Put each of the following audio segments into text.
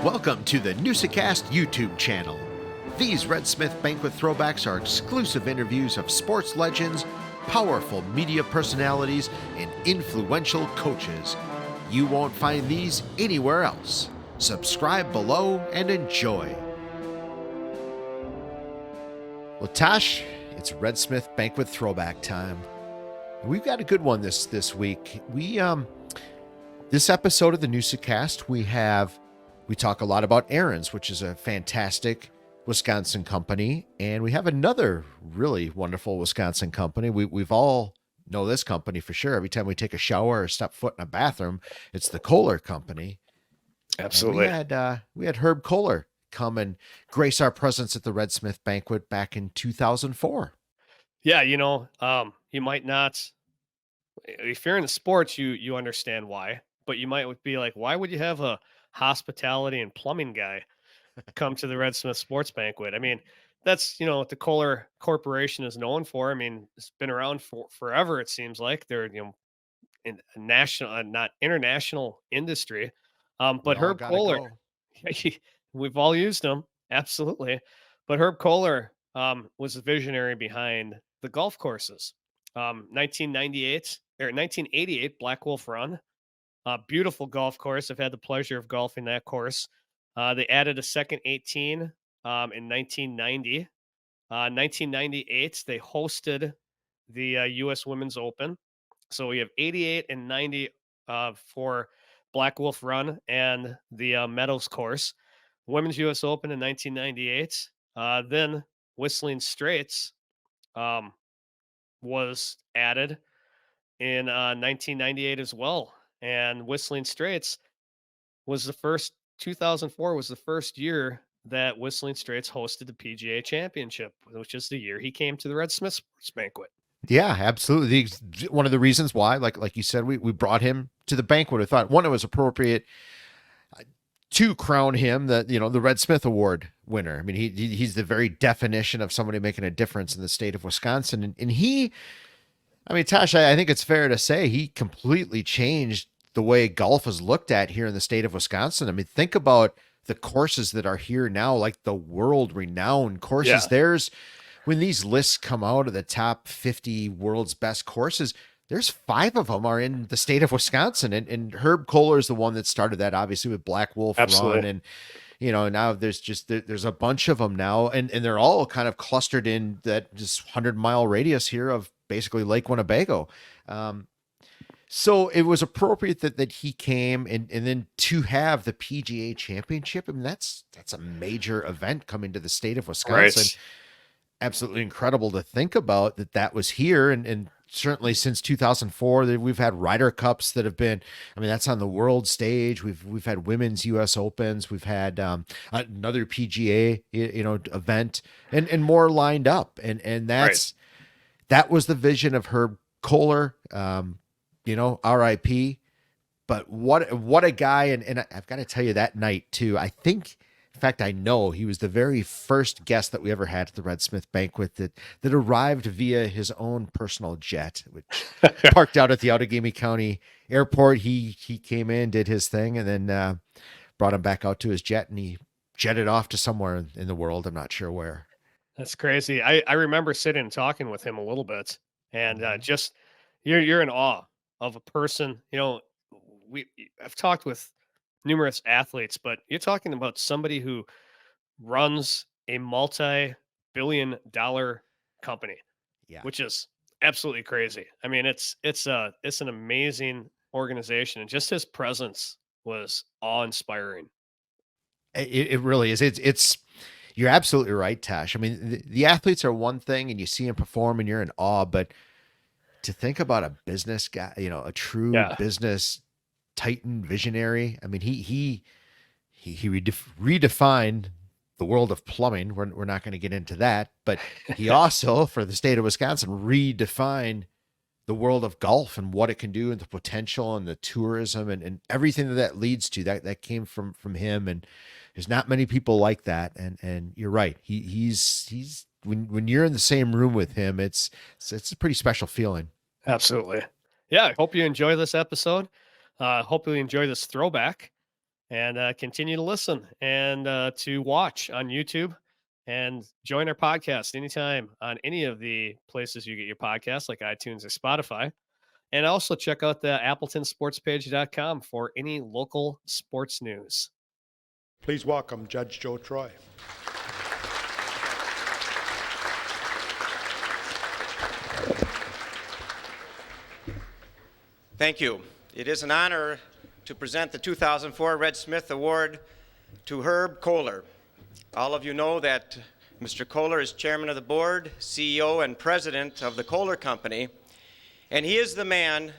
Welcome to the Newsa-Cast YouTube channel. These Red Smith Banquet throwbacks are exclusive interviews of sports legends, powerful media personalities, and influential coaches. You won't find these anywhere else. Subscribe below and enjoy. Well, Tosh, it's Red Smith Banquet throwback time. We've got a good one this week. This episode of the Newsa-Cast, we talk a lot about Aaron's, which is a fantastic Wisconsin company, and we have another really wonderful Wisconsin company. We've all know this company for sure. Every time we take a shower or step foot in a bathroom, it's the Kohler company. Absolutely. We had Herb Kohler come and grace our presence at the Red Smith Banquet back in 2004. Yeah, you might not, if you're in sports, you understand why, but you might be like, why would you have a hospitality and plumbing guy come to the Red Smith Sports Banquet? I mean, that's, what the Kohler Corporation is known for. I mean, it's been around for forever, it seems like. They're, in a national, not international industry. But Herb Kohler, we've all used him. Absolutely. But Herb Kohler was the visionary behind the golf courses. 1988 Black Wolf Run, beautiful golf course. I've had the pleasure of golfing that course. They added a second 18 in 1990. 1998, they hosted the U.S. Women's Open. So we have 88 and 90 for Black Wolf Run and the Meadows course. Women's U.S. Open in 1998. Then Whistling Straits was added in 1998 as well. And Whistling Straits was 2004 was the first year that Whistling Straits hosted the PGA Championship, which is the year he came to the Red Smith Sports Banquet. Yeah, absolutely. One of the reasons why, like you said, we brought him to the banquet. I thought, one, it was appropriate to crown him the Red Smith Award winner. I mean, he's the very definition of somebody making a difference in the state of Wisconsin. And he, I mean, Tosh, I think it's fair to say he completely changed the way golf is looked at here in the state of Wisconsin. I mean, think about the courses that are here now, like the world-renowned courses. Yeah. When these lists come out of the top 50 world's best courses, there's 5 of them are in the state of Wisconsin. And Herb Kohler is the one that started that, obviously, with Black Wolf Absolutely. Run. And, now there's a bunch of them now, and they're all kind of clustered in that just 100-mile radius here of basically Lake Winnebago. So it was appropriate that he came and then to have the PGA Championship. I mean, that's a major event coming to the state of Wisconsin. Right. Absolutely incredible to think about that was here. And certainly since 2004, we've had Ryder Cups that have been, I mean, that's on the world stage. We've had women's US Opens. We've had another PGA, event and more lined up. And that was the vision of Herb Kohler, RIP. But what a guy. And I've got to tell you, that night too, in fact, I know he was the very first guest that we ever had at the Red Smith Banquet that arrived via his own personal jet, which parked out at the Outagamie County Airport. He came in, did his thing, and then brought him back out to his jet, and he jetted off to somewhere in the world. I'm not sure where. That's crazy. I remember sitting and talking with him a little bit, and just you're in awe of a person. I've talked with numerous athletes, but you're talking about somebody who runs a multi-billion-dollar company, which is absolutely crazy. I mean, it's an amazing organization, and just his presence was awe-inspiring. It really is. It's you're absolutely right, Tash. I mean, the athletes are one thing, and you see them perform, and you're in awe. But to think about a business guy, a true business titan visionary. I mean, he redefined the world of plumbing. We're not going to get into that, but he also, for the state of Wisconsin, redefined the world of golf and what it can do and the potential and the tourism and everything that leads to that came from him. And there's not many people like that. And you're right. He's when you're in the same room with him, it's a pretty special feeling. Absolutely. Yeah. I hope you enjoy this episode. Hopefully you enjoy this throwback. and continue to listen and to watch on YouTube and join our podcast anytime on any of the places you get your podcasts like iTunes or Spotify. And also check out the appletonsportspage.com for any local sports news. Please welcome Judge Joe Troy. Thank you. It is an honor to present the 2004 Red Smith Award to Herb Kohler. All of you know that Mr. Kohler is chairman of the board, CEO, and president of the Kohler Company, and he is the man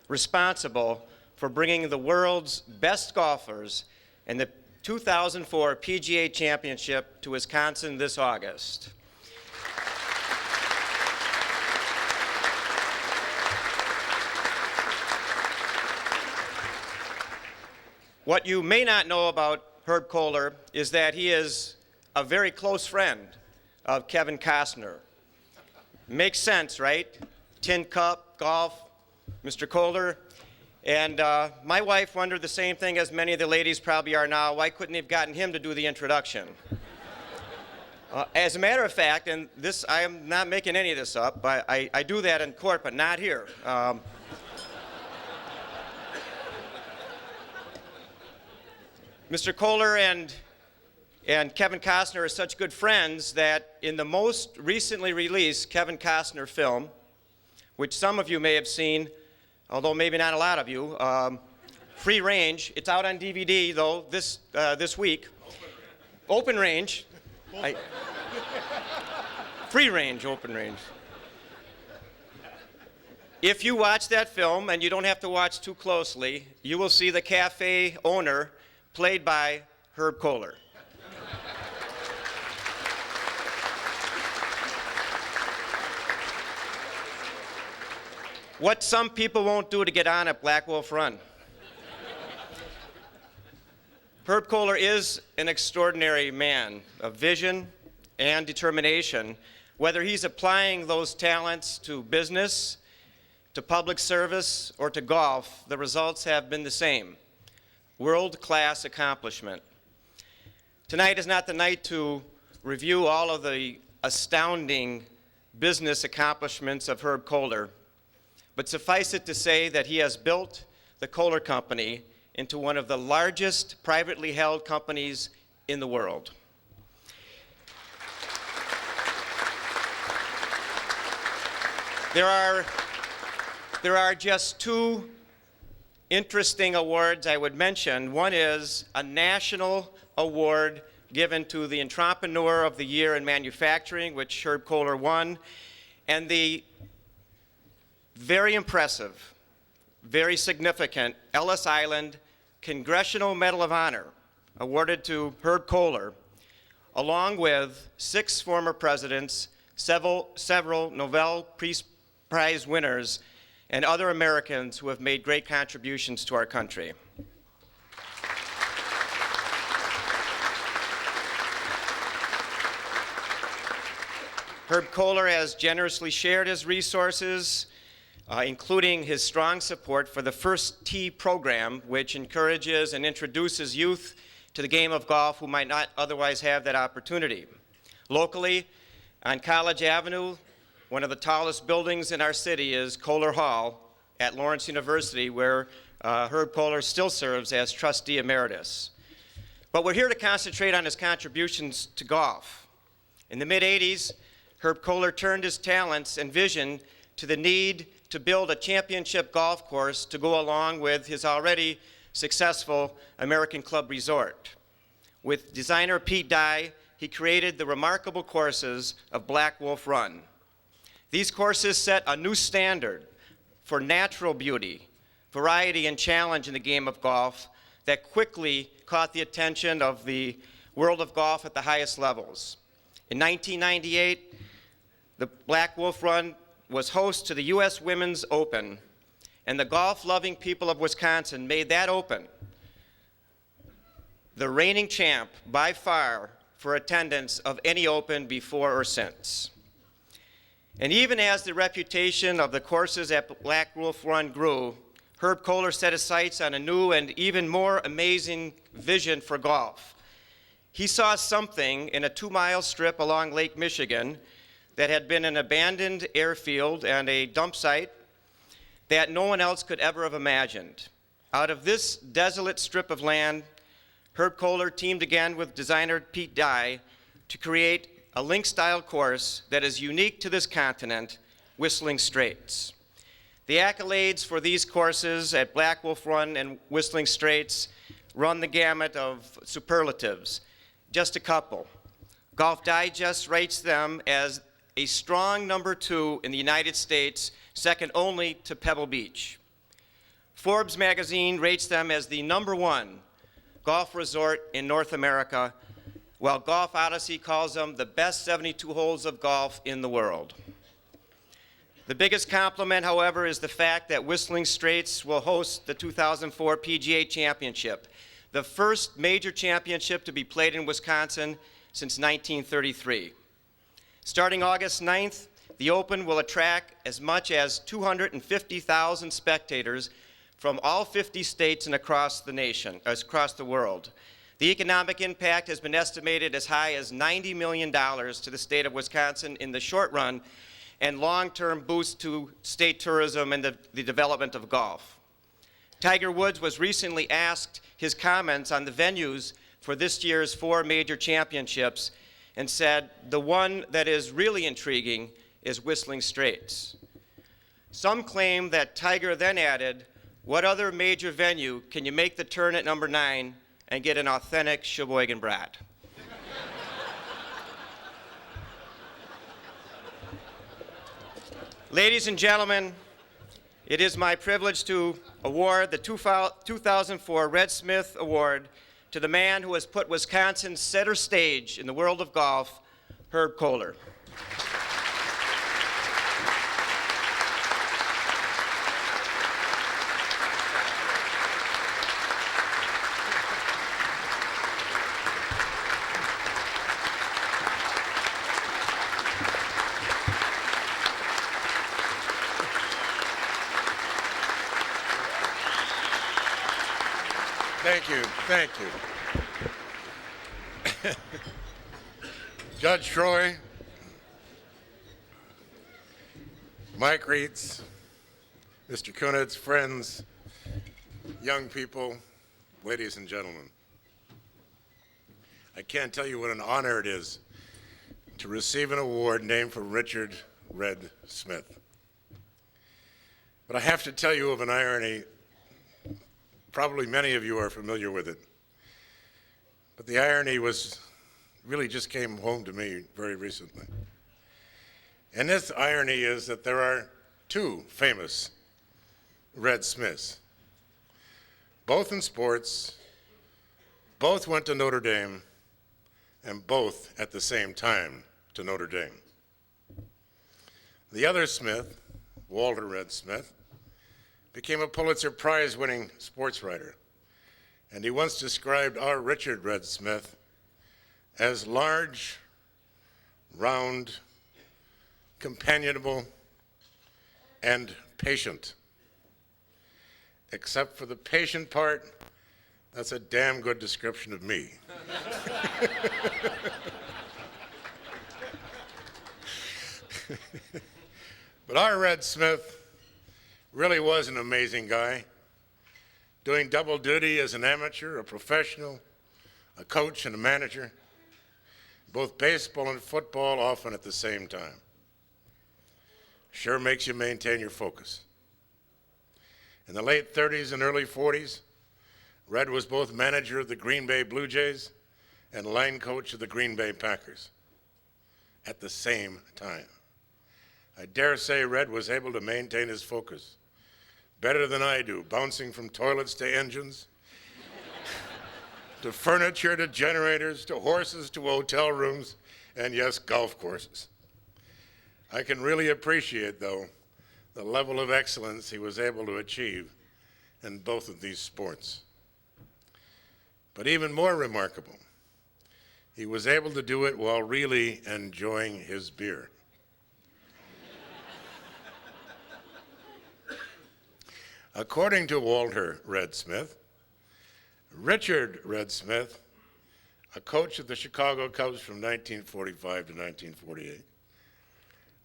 responsible for bringing the world's best golfers in the 2004 PGA Championship to Wisconsin this August. What you may not know about Herb Kohler is that he is a very close friend of Kevin Costner. Makes sense, right? Tin Cup, golf, Mr. Kohler. And my wife wondered the same thing as many of the ladies probably are now. Why couldn't they have gotten him to do the introduction? As a matter of fact, and this, I am not making any of this up, but I do that in court, but not here. Mr. Kohler and Kevin Costner are such good friends that in the most recently released Kevin Costner film, which some of you may have seen, although maybe not a lot of you, Free Range. It's out on DVD, though, this week. Open Range. Free Range, Open Range. If you watch that film, and you don't have to watch too closely, you will see the cafe owner played by Herb Kohler. What some people won't do to get on at Black Wolf Run. Herb Kohler is an extraordinary man of vision and determination. Whether he's applying those talents to business, to public service, or to golf, the results have been the same. World-class accomplishment. Tonight is not the night to review all of the astounding business accomplishments of Herb Kohler, but suffice it to say that he has built the Kohler Company into one of the largest privately held companies in the world. There are just two interesting awards I would mention. One is a national award given to the Entrepreneur of the Year in Manufacturing, which Herb Kohler won, and the very impressive, very significant Ellis Island Congressional Medal of Honor awarded to Herb Kohler, along with 6 former presidents, several Nobel Peace Prize winners, and other Americans who have made great contributions to our country. Herb Kohler has generously shared his resources, including his strong support for the First Tee program, which encourages and introduces youth to the game of golf who might not otherwise have that opportunity. Locally, on College Avenue, one of the tallest buildings in our city is Kohler Hall at Lawrence University, where Herb Kohler still serves as trustee emeritus. But we're here to concentrate on his contributions to golf. In the mid-'80s, Herb Kohler turned his talents and vision to the need to build a championship golf course to go along with his already successful American Club Resort. With designer Pete Dye, he created the remarkable courses of Black Wolf Run. These courses set a new standard for natural beauty, variety, and challenge in the game of golf that quickly caught the attention of the world of golf at the highest levels. In 1998, the Black Wolf Run was host to the U.S. Women's Open, and the golf-loving people of Wisconsin made that Open the reigning champ by far for attendance of any Open before or since. And even as the reputation of the courses at Black Wolf Run grew, Herb Kohler set his sights on a new and even more amazing vision for golf. He saw something in a 2-mile strip along Lake Michigan that had been an abandoned airfield and a dump site that no one else could ever have imagined. Out of this desolate strip of land, Herb Kohler teamed again with designer Pete Dye to create a link-style course that is unique to this continent, Whistling Straits. The accolades for these courses at Black Wolf Run and Whistling Straits run the gamut of superlatives. Just a couple. Golf Digest rates them as a strong number 2 in the United States, second only to Pebble Beach. Forbes magazine rates them as the number 1 golf resort in North America, while Golf Odyssey calls them the best 72 holes of golf in the world. The biggest compliment, however, is the fact that Whistling Straits will host the 2004 PGA Championship, the first major championship to be played in Wisconsin since 1933. Starting August 9th, the Open will attract as much as 250,000 spectators from all 50 states and across the world. The economic impact has been estimated as high as $90 million to the state of Wisconsin in the short run, and long-term boost to state tourism and the development of golf. Tiger Woods was recently asked his comments on the venues for this year's 4 major championships and said, "The one that is really intriguing is Whistling Straits." Some claim that Tiger then added, "What other major venue can you make the turn at number 9 and get an authentic Sheboygan brat?" Ladies and gentlemen, it is my privilege to award the 2004 Red Smith Award to the man who has put Wisconsin center stage in the world of golf, Herb Kohler. Thank you, thank you. Judge Troy, Mike Reitz, Mr. Kunitz, friends, young people, ladies and gentlemen. I can't tell you what an honor it is to receive an award named for Richard Red Smith. But I have to tell you of an irony. Probably many of you are familiar with it. But the irony really just came home to me very recently. And this irony is that there are 2 famous Red Smiths, both in sports, both went to Notre Dame, and both at the same time to Notre Dame. The other Smith, Walter Red Smith, became a Pulitzer Prize-winning sports writer, and he once described our Richard Red Smith as large, round, companionable, and patient. Except for the patient part, that's a damn good description of me. But our Red Smith really was an amazing guy, doing double duty as an amateur, a professional, a coach, and a manager, both baseball and football often at the same time. Sure makes you maintain your focus. In the late 30s and early 40s, Red was both manager of the Green Bay Blue Jays and line coach of the Green Bay Packers at the same time. I dare say Red was able to maintain his focus better than I do, bouncing from toilets to engines, to furniture to generators, to horses to hotel rooms, and yes, golf courses. I can really appreciate, though, the level of excellence he was able to achieve in both of these sports. But even more remarkable, he was able to do it while really enjoying his beer. According to Walter Red Smith, Richard Red Smith, a coach of the Chicago Cubs from 1945 to 1948,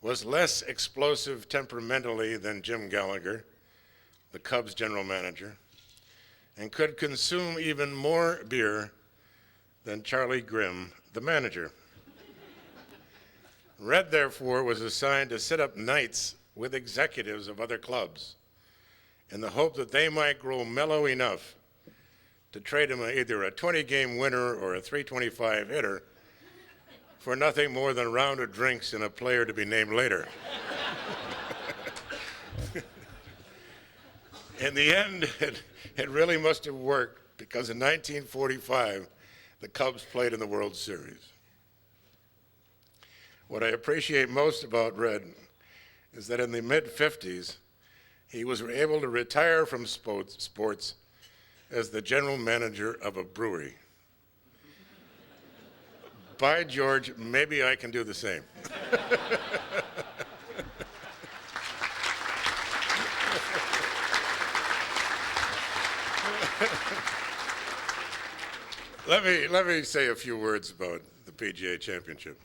was less explosive temperamentally than Jim Gallagher, the Cubs general manager, and could consume even more beer than Charlie Grimm, the manager. Red, therefore, was assigned to sit up nights with executives of other clubs in the hope that they might grow mellow enough to trade him either a 20-game winner or a 325 hitter for nothing more than a round of drinks and a player to be named later. In the end, it really must have worked, because in 1945, the Cubs played in the World Series. What I appreciate most about Red is that in the mid-50s, he was able to retire from sports as the general manager of a brewery. By George, maybe I can do the same. Let me say a few words about the PGA Championship.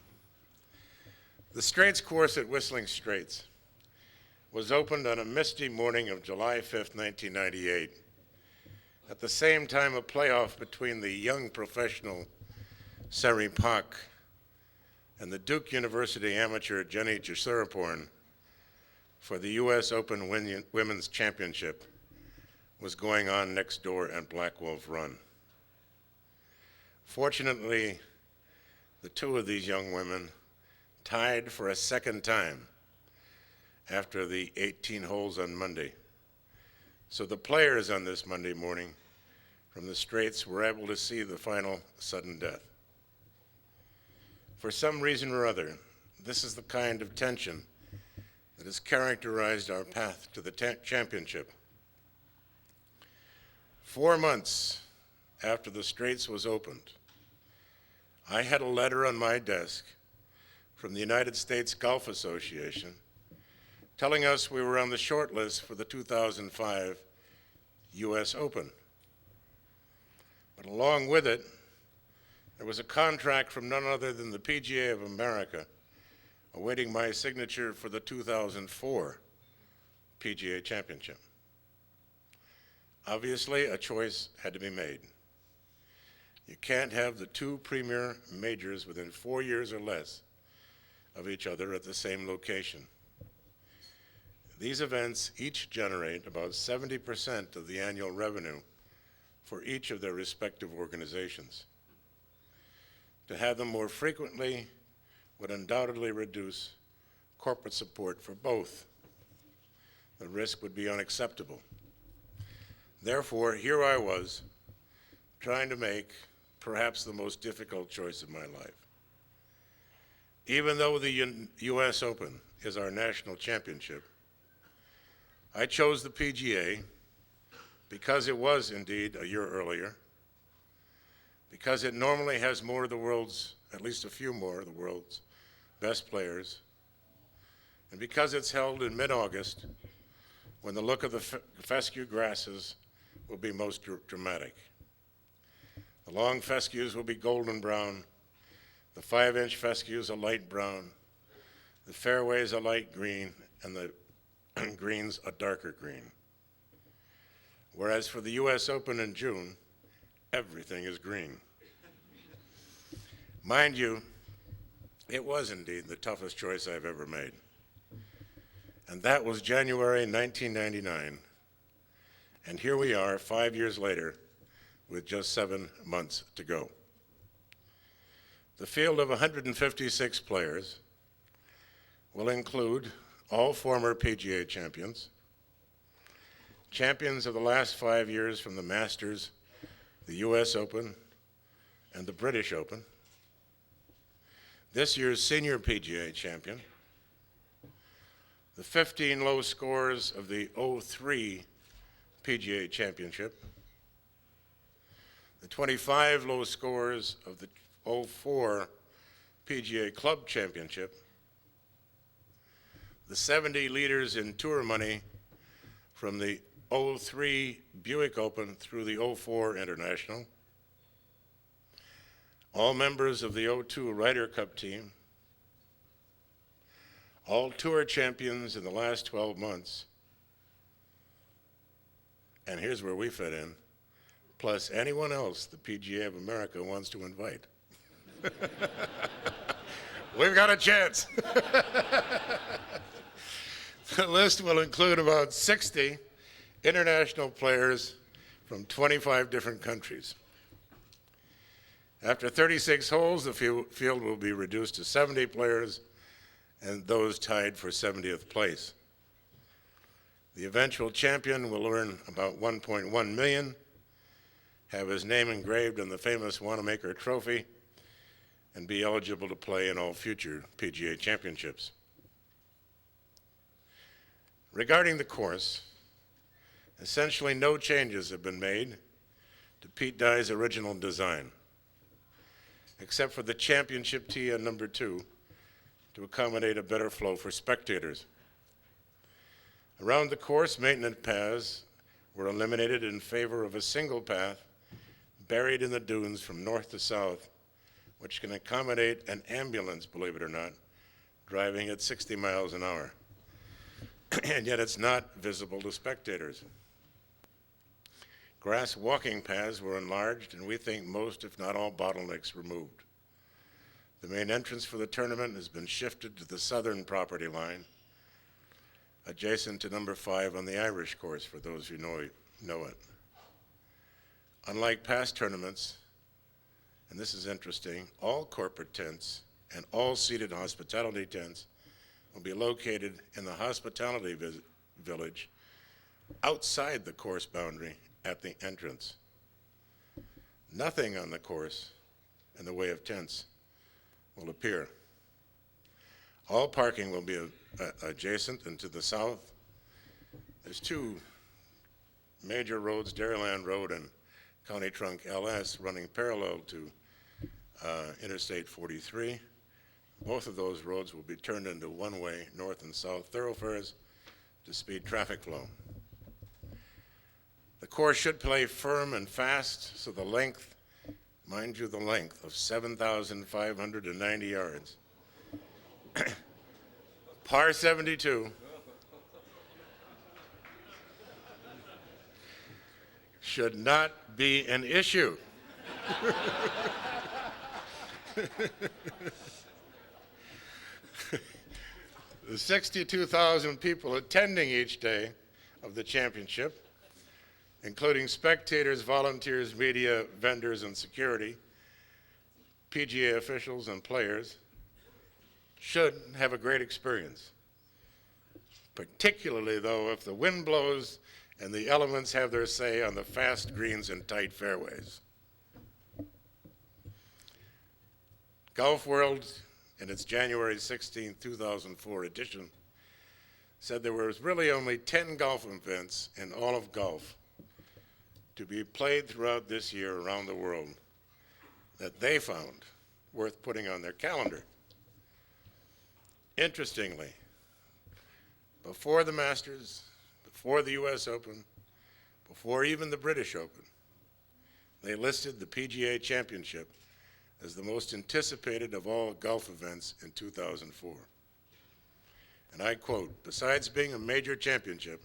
The Straits course at Whistling Straits was opened on a misty morning of July 5th, 1998. At the same time, a playoff between the young professional Sari Pak and the Duke University amateur Jenny Jasuraporn for the U.S. Open Women's Championship was going on next door at Black Wolf Run. Fortunately, the two of these young women tied for a second time after the 18 holes on Monday. So the players on this Monday morning from the Straits were able to see the final sudden death. For some reason or other, this is the kind of tension that has characterized our path to the championship. 4 months after the Straits was opened, I had a letter on my desk from the United States Golf Association telling us we were on the short list for the 2005 U.S. Open. But along with it, there was a contract from none other than the PGA of America awaiting my signature for the 2004 PGA Championship. Obviously, a choice had to be made. You can't have the two premier majors within 4 years or less of each other at the same location. These events each generate about 70% of the annual revenue for each of their respective organizations. To have them more frequently would undoubtedly reduce corporate support for both. The risk would be unacceptable. Therefore, here I was, trying to make perhaps the most difficult choice of my life. Even though the U.S. Open is our national championship, I chose the PGA because it was indeed a year earlier, because it normally has more of the world's, at least a few more of the world's best players, and because it's held in mid-August when the look of the fescue grasses will be most dramatic. The long fescues will be golden brown, the 5-inch fescues a light brown, the fairways a light green, and the greens a darker green. Whereas for the U.S. Open in June, everything is green. Mind you, it was indeed the toughest choice I've ever made. And that was January 1999. And here we are 5 years later with just 7 months to go. The field of 156 players will include all former PGA champions, champions of the last 5 years from the Masters, the U.S. Open, and the British Open, this year's senior PGA champion, the 15 low scores of the 03 PGA Championship, the 25 low scores of the 04 PGA Club Championship, the 70 leaders in tour money from the '03 Buick Open through the '04 International. All members of the '02 Ryder Cup team. All tour champions in the last 12 months. And here's where we fit in, plus anyone else the PGA of America wants to invite. We've got a chance. The list will include about 60 international players from 25 different countries. After 36 holes, the field will be reduced to 70 players and those tied for 70th place. The eventual champion will earn about $1.1 million, have his name engraved on the famous Wanamaker Trophy, and be eligible to play in all future PGA championships. Regarding the course, essentially no changes have been made to Pete Dye's original design, except for the championship tee on number 2 to accommodate a better flow for spectators. Around the course, maintenance paths were eliminated in favor of a single path buried in the dunes from north to south, which can accommodate an ambulance, believe it or not, driving at 60 miles an hour. And yet it's not visible to spectators. Grass walking paths were enlarged, and we think most, if not all, bottlenecks removed. The main entrance for the tournament has been shifted to the southern property line, adjacent to number 5 on the Irish course, for those who know it. Unlike past tournaments, and this is interesting, all corporate tents and all seated hospitality tents will be located in the hospitality village outside the course boundary at the entrance. Nothing on the course in the way of tents will appear. All parking will be adjacent and to the south. There's 2 major roads, Dairyland Road and County Trunk LS, running parallel to Interstate 43. Both of those roads will be turned into one-way north and south thoroughfares to speed traffic flow. The course should play firm and fast, so the length, mind you, the length of 7,590 yards. Par 72. Should not be an issue. The 62,000 people attending each day of the championship, including spectators, volunteers, media, vendors, and security, PGA officials, and players, should have a great experience. Particularly, though, if the wind blows and the elements have their say on the fast greens and tight fairways. Golf World, in its January 16, 2004 edition, said there was really only 10 golf events in all of golf to be played throughout this year around the world that they found worth putting on their calendar. Interestingly, before the Masters, before the US Open, before even the British Open, they listed the PGA Championship as the most anticipated of all golf events in 2004. And I quote, "Besides being a major championship,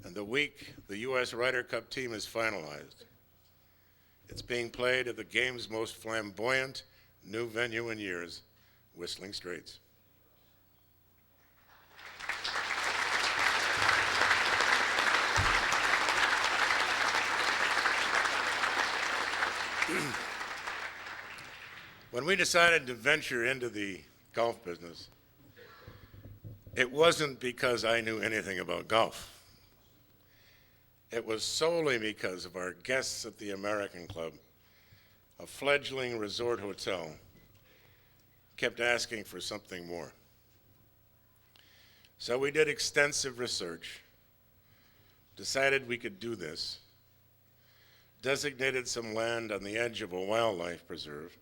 and the week the US Ryder Cup team is finalized, it's being played at the game's most flamboyant new venue in years, Whistling Straits." When we decided to venture into the golf business, it wasn't because I knew anything about golf. It was solely because of our guests at the American Club, a fledgling resort hotel, kept asking for something more. So we did extensive research, decided we could do this, designated some land on the edge of a wildlife preserve,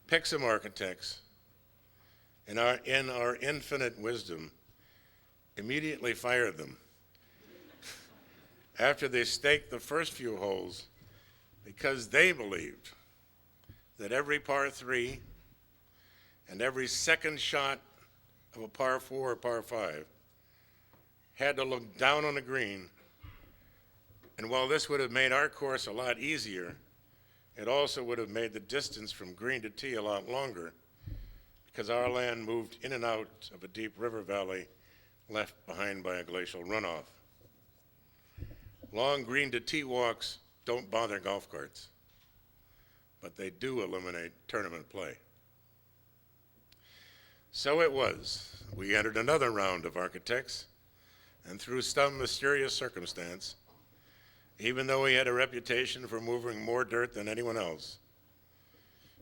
picked some architects, and in our infinite wisdom, immediately fired them after they staked the first few holes because they believed that every par 3 and every second shot of a par 4 or par 5 had to look down on the green. And while this would have made our course a lot easier, it also would have made the distance from green to tee a lot longer because our land moved in and out of a deep river valley left behind by a glacial runoff. Long green to tee walks don't bother golf carts, but they do eliminate tournament play. So it was. We entered another round of architects, and through some mysterious circumstance, even though he had a reputation for moving more dirt than anyone else,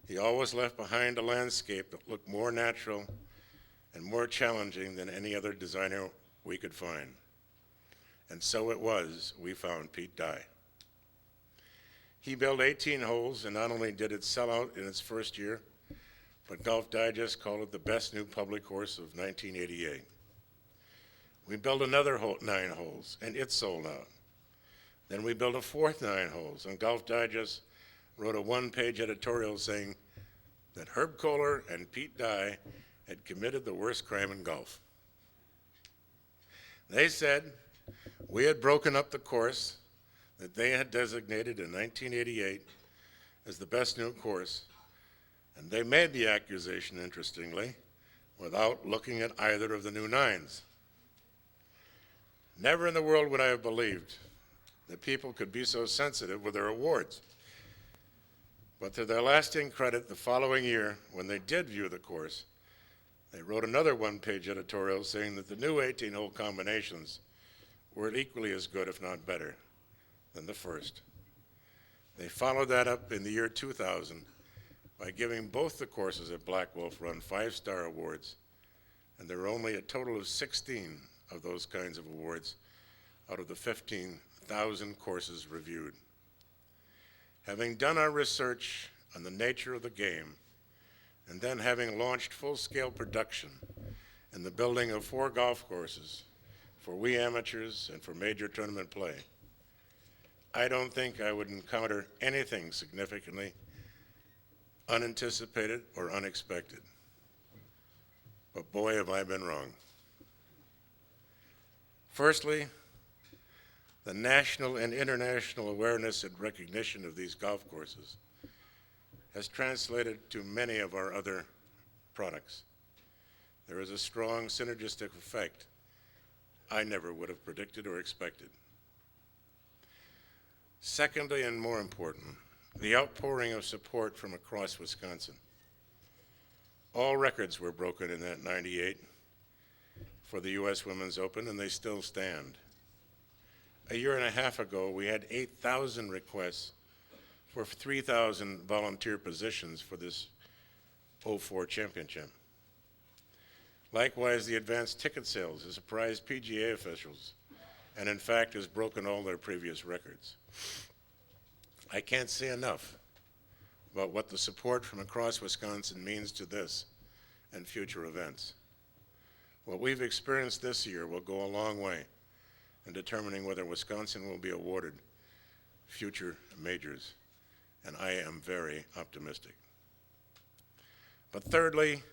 he always left behind a landscape that looked more natural and more challenging than any other designer we could find. And so it was, we found Pete Dye. He built 18 holes, and not only did it sell out in its first year, but Golf Digest called it the best new public course of 1988. We built another 9 holes, and it sold out. Then we built a fourth 9 holes, and Golf Digest wrote a one-page editorial saying that Herb Kohler and Pete Dye had committed the worst crime in golf. They said we had broken up the course that they had designated in 1988 as the best new course, and they made the accusation, interestingly, without looking at either of the new 9s. Never in the world would I have believed that people could be so sensitive with their awards. But to their lasting credit, the following year, when they did view the course, they wrote another one-page editorial saying that the new 18-hole combinations were equally as good, if not better, than the first. They followed that up in the year 2000 by giving both the courses at Black Wolf Run 5-star awards, and there were only a total of 16 of those kinds of awards out of the 15,000 courses reviewed. Having done our research on the nature of the game, and then having launched full-scale production in the building of 4 golf courses for we amateurs and for major tournament play, I don't think I would encounter anything significantly unanticipated or unexpected. But boy, have I been wrong. Firstly, the national and international awareness and recognition of these golf courses has translated to many of our other products. There is a strong synergistic effect I never would have predicted or expected. Secondly, and more important, the outpouring of support from across Wisconsin. All records were broken in that 98 for the U.S. Women's Open, and they still stand. A year and a half ago, we had 8,000 requests for 3,000 volunteer positions for this 04 championship. Likewise, the advanced ticket sales has surprised PGA officials and in fact has broken all their previous records. I can't say enough about what the support from across Wisconsin means to this and future events. What we've experienced this year will go a long way in determining whether Wisconsin will be awarded future majors, and I am very optimistic. But thirdly,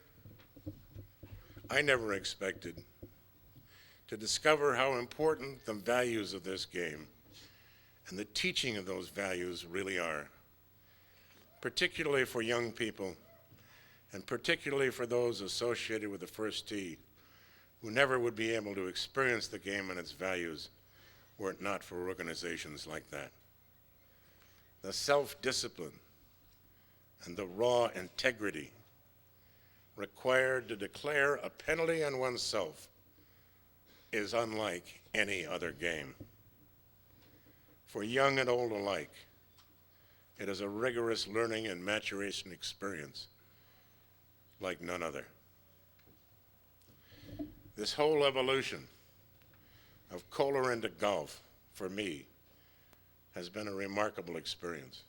I never expected to discover how important the values of this game and the teaching of those values really are, particularly for young people and particularly for those associated with the first tee who never would be able to experience the game and its values were it not for organizations like that. The self-discipline and the raw integrity required to declare a penalty on oneself is unlike any other game. For young and old alike, it is a rigorous learning and maturation experience like none other. This whole evolution of Kohler into golf, for me, has been a remarkable experience.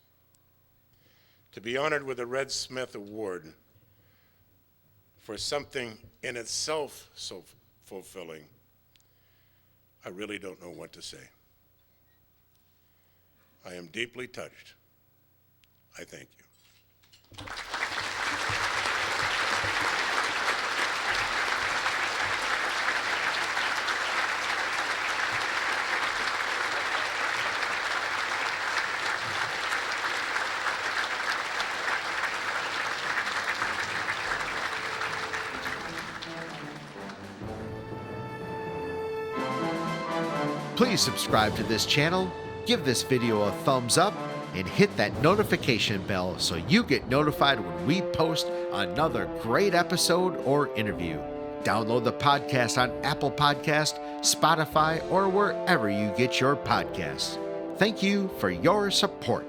To be honored with the Red Smith Award for something in itself so fulfilling, I really don't know what to say. I am deeply touched. I thank you. Please subscribe to this channel, give this video a thumbs up, and hit that notification bell so you get notified when we post another great episode or interview. Download the podcast on Apple Podcast, Spotify, or wherever you get your podcasts. Thank you for your support.